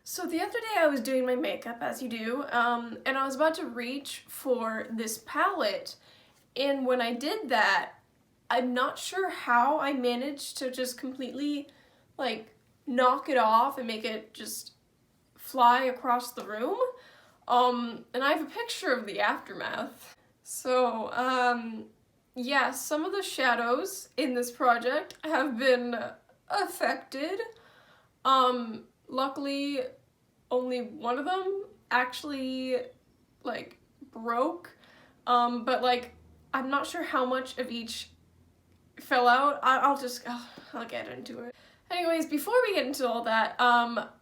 So the other day I was doing my makeup, as you do, and I was about to reach for this palette, and when I did that, I'm not sure how I managed to just completely, like, knock it off and make it just fly across the room. And I have a picture of the aftermath. So, yeah, some of the shadows in this project have been affected. Luckily, only one of them actually, like, broke. But, like, I'm not sure how much of each fell out. I'll get into it. Anyways, before we get into all that,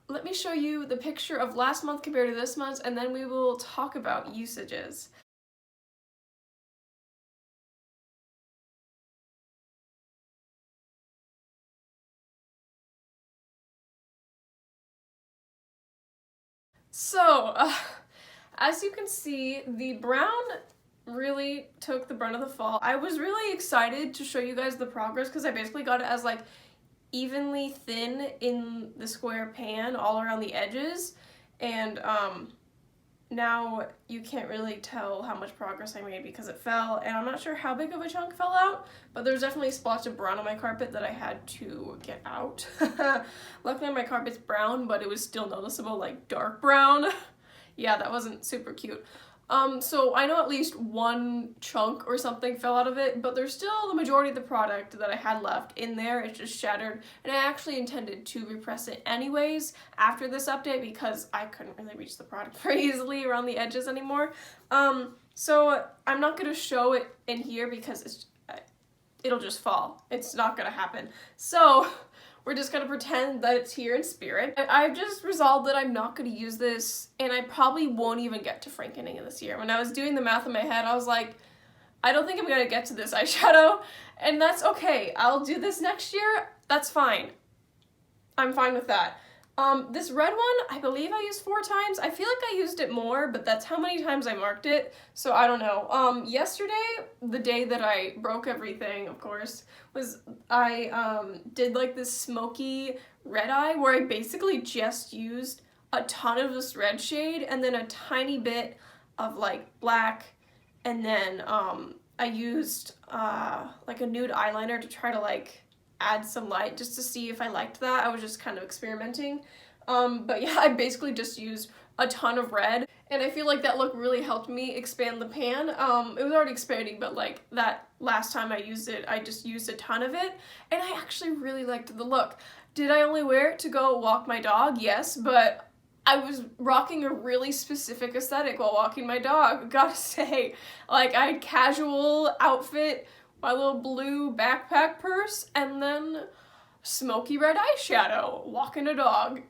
let me show you the picture of last month compared to this month, and then we will talk about usages. So, as you can see, the brown really took the brunt of the fall. I was really excited to show you guys the progress because I basically got it as like evenly thin in the square pan all around the edges, and now you can't really tell how much progress I made because it fell, and I'm not sure how big of a chunk fell out, but there's definitely spots of brown on my carpet that I had to get out. Luckily my carpet's brown, but it was still noticeable, like dark brown. Yeah, that wasn't super cute. So I know at least one chunk or something fell out of it, but there's still the majority of the product that I had left in there. It's just shattered, and I actually intended to repress it anyways after this update because I couldn't really reach the product very easily around the edges anymore. So I'm not going to show it in here because it'll just fall. It's not going to happen. So we're just gonna pretend that it's here in spirit. I've just resolved that I'm not gonna use this, and I probably won't even get to frankening in this year. When I was doing the math in my head, I was like, I don't think I'm gonna get to this eyeshadow, and that's okay. I'll do this next year, that's fine. I'm fine with that. This red one, I believe I used 4 times. I feel like I used it more, but that's how many times I marked it, so I don't know. Yesterday, the day that I broke everything, of course, was I did like this smoky red eye where I basically just used a ton of this red shade and then a tiny bit of like black, and then I used like a nude eyeliner to try to like add some light just to see if I liked that. I was just kind of experimenting. But yeah, I basically just used a ton of red, and I feel like that look really helped me expand the pan. It was already expanding, but like that last time I used it, I just used a ton of it, and I actually really liked the look. Did I only wear it to go walk my dog? Yes, but I was rocking a really specific aesthetic while walking my dog, gotta say. Like, I had casual outfit, my little blue backpack purse, and then smoky red eyeshadow, walking a dog.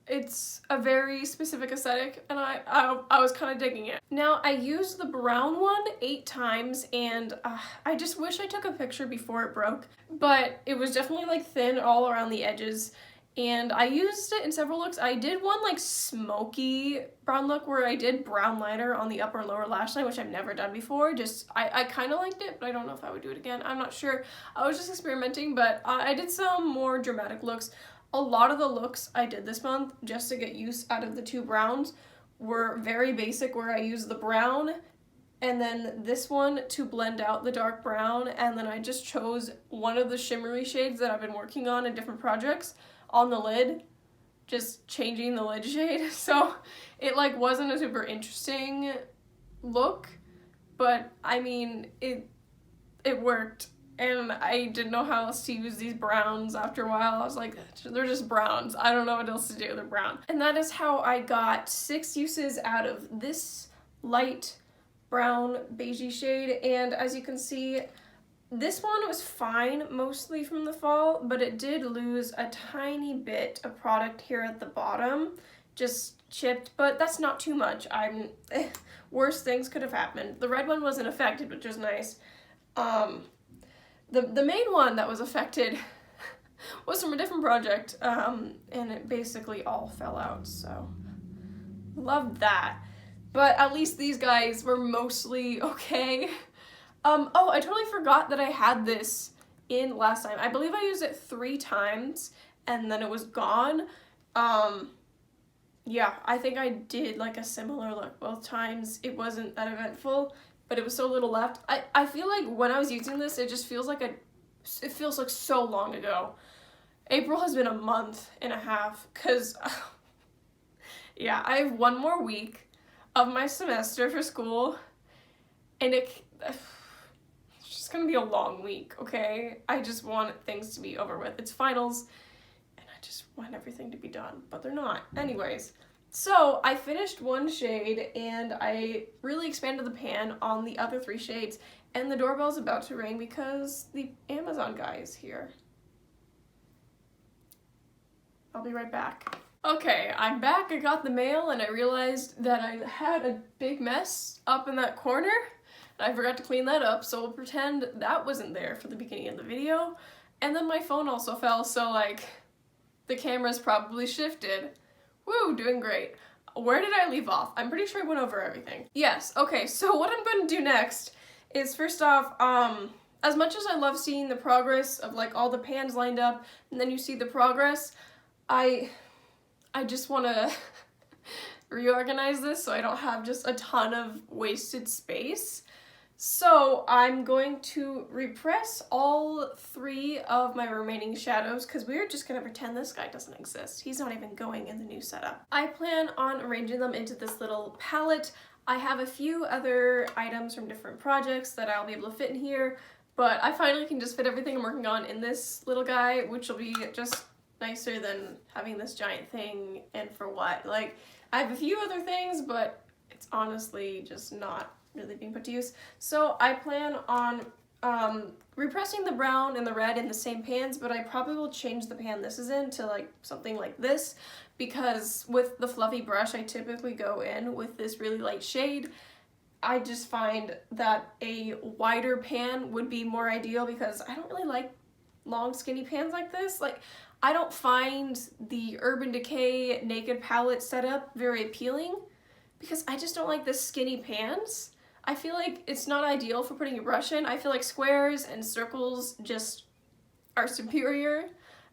It's a very specific aesthetic, and I was kind of digging it. Now, I used the brown one 8 times, and I just wish I took a picture before it broke, but it was definitely like thin all around the edges, and I used it in several looks. I did one like smoky brown look where I did brown liner on the upper and lower lash line, which I've never done before. I kind of liked it, but I don't know if I would do it again. I'm not sure. I was just experimenting, but I did some more dramatic looks. A lot of the looks I did this month, just to get use out of the 2 browns, were very basic, where I used the brown and then this one to blend out the dark brown, and then I just chose one of the shimmery shades that I've been working on in different projects on the lid, just changing the lid shade. So it like wasn't a super interesting look, but I mean, it worked. And I didn't know how else to use these browns after a while. I was like, they're just browns. I don't know what else to do, they're brown. And that is how I got 6 uses out of this light brown beigey shade. And as you can see, this one was fine mostly from the fall, but it did lose a tiny bit of product here at the bottom, just chipped, but that's not too much. Worse things could have happened. The red one wasn't affected, which is nice. The main one that was affected was from a different project, and it basically all fell out, so loved that. But at least these guys were mostly okay. Oh, I totally forgot that I had this in last time. I believe I used it 3 times, and then it was gone. yeah, I think I did like a similar look both times. It wasn't that eventful, but it was so little left. I feel like when I was using this, it just feels like it feels like so long ago. April has been a month and a half, because, yeah, I have one more week of my semester for school, and it's just gonna be a long week, okay? I just want things to be over with. It's finals, and I just want everything to be done, but they're not. Anyways, so I finished one shade, and I really expanded the pan on the other 3 shades, and the doorbell's about to ring because the Amazon guy is here. I'll be right back. Okay, I'm back. I got the mail and I realized that I had a big mess up in that corner and I forgot to clean that up, so we'll pretend that wasn't there for the beginning of the video. And then my phone also fell, so like the camera's probably shifted. Woo, doing great. Where did I leave off? I'm pretty sure I went over everything. Yes, okay, so what I'm going to do next is, first off, as much as I love seeing the progress of like all the pans lined up and then you see the progress, I just want to reorganize this so I don't have just a ton of wasted space. So I'm going to repress all 3 of my remaining shadows because we're just going to pretend this guy doesn't exist. He's not even going in the new setup. I plan on arranging them into this little palette. I have a few other items from different projects that I'll be able to fit in here, but I finally can just fit everything I'm working on in this little guy, which will be just nicer than having this giant thing, and for what? Like, I have a few other things, but it's honestly just not really being put to use. So I plan on repressing the brown and the red in the same pans, but I probably will change the pan this is in to like something like this, because with the fluffy brush I typically go in with this really light shade. I just find that a wider pan would be more ideal because I don't really like long skinny pans like this. Like, I don't find the Urban Decay Naked palette setup very appealing because I just don't like the skinny pans. I feel like it's not ideal for putting your brush in. I feel like squares and circles just are superior.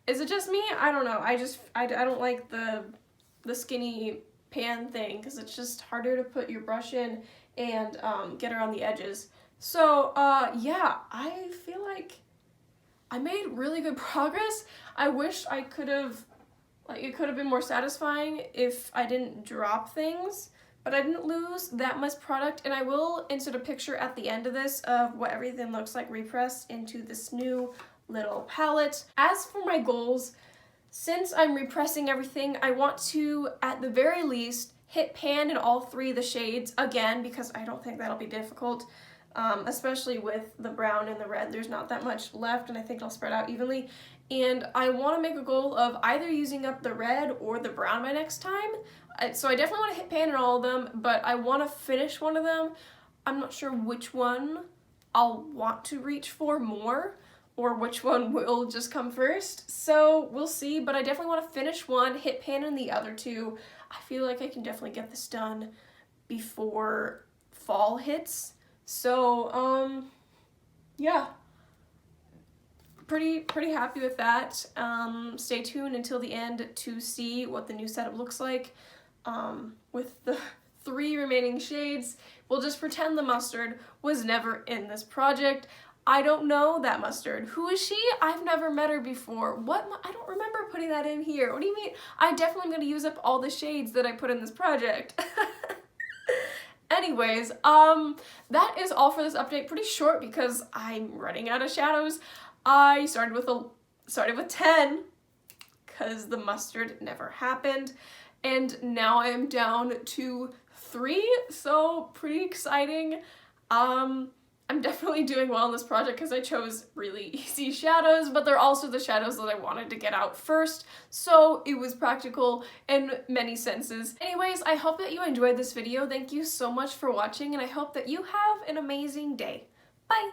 Is it just me? I don't know. I don't like the skinny pan thing because it's just harder to put your brush in and get around the edges. So yeah, I feel like I made really good progress. I wish I could have, like, it could have been more satisfying if I didn't drop things, but I didn't lose that much product, and I will insert a picture at the end of this of what everything looks like repressed into this new little palette. As for my goals, since I'm repressing everything, I want to, at the very least, hit pan in all 3 of the shades again, because I don't think that'll be difficult. Especially with the brown and the red, there's not that much left, and I think it'll spread out evenly. And I want to make a goal of either using up the red or the brown by next time. So I definitely want to hit pan in all of them, but I want to finish one of them. I'm not sure which one I'll want to reach for more, or which one will just come first. So we'll see, but I definitely want to finish one, hit pan in the other 2. I feel like I can definitely get this done before fall hits. So, yeah, pretty happy with that. Stay tuned until the end to see what the new setup looks like. With the 3 remaining shades, we'll just pretend the mustard was never in this project. I don't know that mustard. Who is she? I've never met her before. What? I don't remember putting that in here. What do you mean? I definitely am going to use up all the shades that I put in this project. Anyways, that is all for this update. Pretty short because I'm running out of shadows. I started with 10 because the mustard never happened, and now I am down to 3, so pretty exciting. I'm definitely doing well in this project because I chose really easy shadows, but they're also the shadows that I wanted to get out first, so it was practical in many senses. Anyways, I hope that you enjoyed this video. Thank you so much for watching, and I hope that you have an amazing day. Bye!